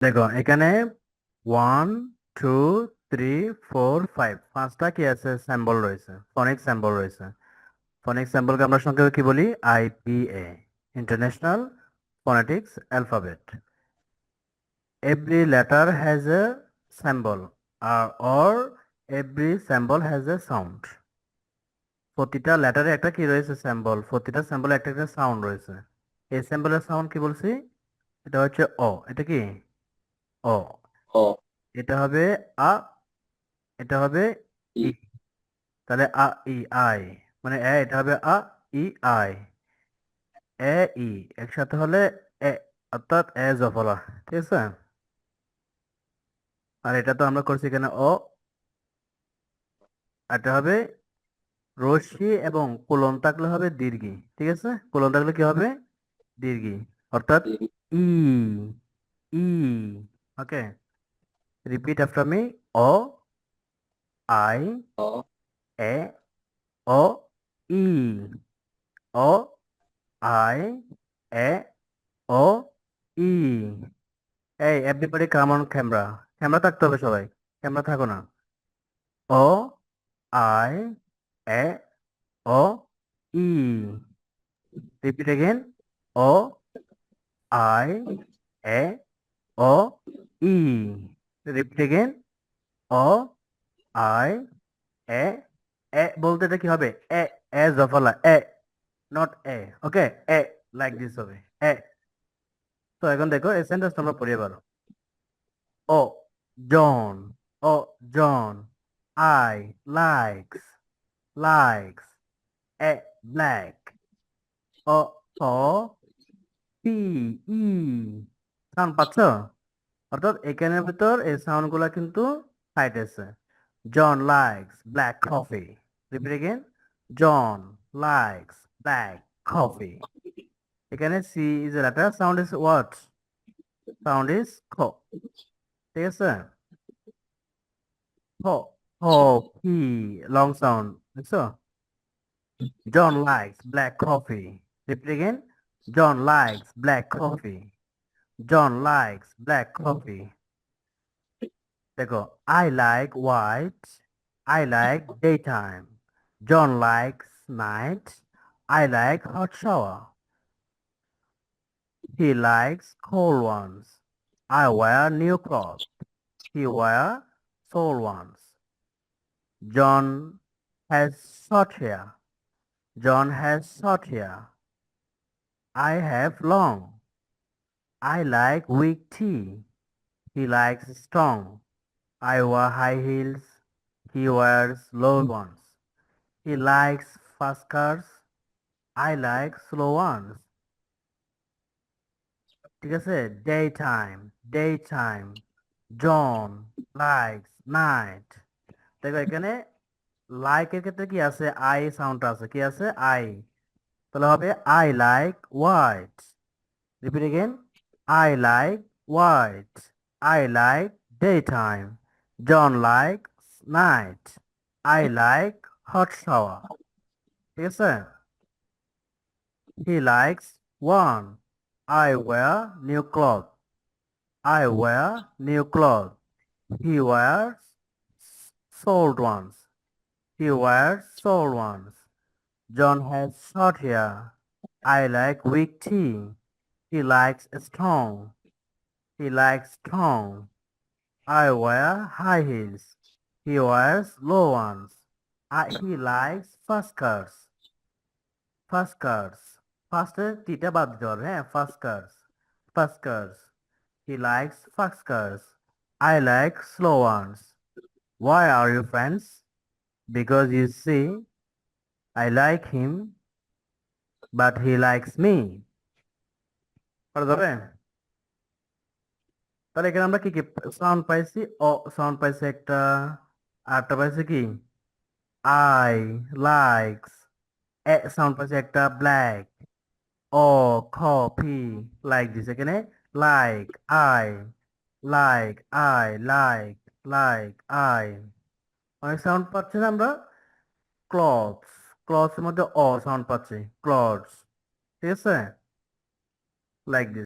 দেখো এখানে 1 2 3 4 5 পাঁচটা কি আছে সিম্বল রয়েছে, ফনিক সিম্বল রয়েছে। ফনিক সিম্বলকে আমরা সংক্ষেপে কি বলি? IPA, international phonetics alphabet. Every letter has a symbol, or every symbol has a sound. প্রতিটা লেটারে একটা কি রয়েছে? সিম্বল। প্রতিটা সিম্বলে একটা একটা সাউন্ড রয়েছে। এই সিম্বলের সাউন্ড কি বলছি? এটা হচ্ছে অ। এটা কি? অ। O, এটা হবে আ, এটা হবে ই। I, তাহলে আ ই আই, মানে এটা হবে আ ই আই। এ ই একসাথে হলে এ, অর্থাৎ এ জফলা। ঠিক আছে? আর এটা তো আমরা করছি এখানে অ। এটা হবে রশ্মি এবং কোলন থাকলে হবে দীর্ঘি। ঠিক আছে? কোলন থাকলে কি হবে? দীর্ঘি। অর্থাৎ I, ই, ই। Okay, repeat after me. অ, আই, O, এ, অ, ই। অ, আই, এ, অ, ই। এই everybody come on camera. Camera থাকতে হবে সবাই। ক্যামেরা থাকো না। অ, আই, এ, অ, ই। Repeat again. অ, আই, এ, অ, ই। Repeat again. অ, আই, এ। এ বলতে এটা কি হবে? এ, এ জফলা এ, নট এ। ওকে, এ লাইক দিস হবে এ। তো এখন দেখো এই সেন্টেন্স তোমরা পড়িয়ে পারো। ও জন, ও John. I likes, likes a black. ও ও পি ই। সাউন্ড পাচ্ছ? অর্থাৎ এখানের ভিতর এই সাউন্ড গুলা কিন্তু হাইট আছে। John likes black coffee. Repeat again. John likes black coffee. এখানে C is a letter, sound is what? Sound is খ। ঠিক আছে? খ, খ, পি, লং সাউন্ড। দেখছো? John likes black coffee. Repeat again. John likes black coffee. John likes black coffee. দেখো, I like white. I like daytime. John likes night. I like hot shower. He likes cold ones. I wear new clothes. He wear old ones. John has short hair. John has short hair. I have long. I like weak tea. He likes strong. I wear high heels. He wears low ones. He likes fast cars. I like slow ones. ঠিক আছে? Daytime, daytime. John likes night. দেখো এখানে like এর ক্ষেত্রে কি আছে? I sound আছে। কি আছে? আই। তাহলে হবে I like white. Repeat again. I like white. I like daytime. John likes night. I like hot shower. ঠিক আছে? He likes one. I wear new clothes. I wear new clothes. He wears sold ones. He wears sold ones. John has short hair. I like weak tea. He likes strong. He likes strong. I wear high heels. He wears low ones. He likes fast cars. Fast cars. Fast টিটা বাদ দিতে হবে, হ্যাঁ? Fast cars. Fast cars. He likes fast cars. I like slow ones. Why are you friends? Because you see, I like him, but he likes me. পারা যাবে? তাহলে এখানে আমরা কি কি সাউন্ড পাইছি? ও সাউন্ড পাইছি একটা। আরটা পাইছি কি? I likes. এ সাউন্ড পাইছি একটা, ব্ল্যাক। ও খ পি লাইক দিছে এখানে। Like I, like I, like, like I. অনেক সাউন্ড পাচ্ছি না আমরা? ক্লথস, ক্লথস এর মধ্যে অ সাউন্ড পাচ্ছি, ক্লথস। ঠিক আছে? Like this.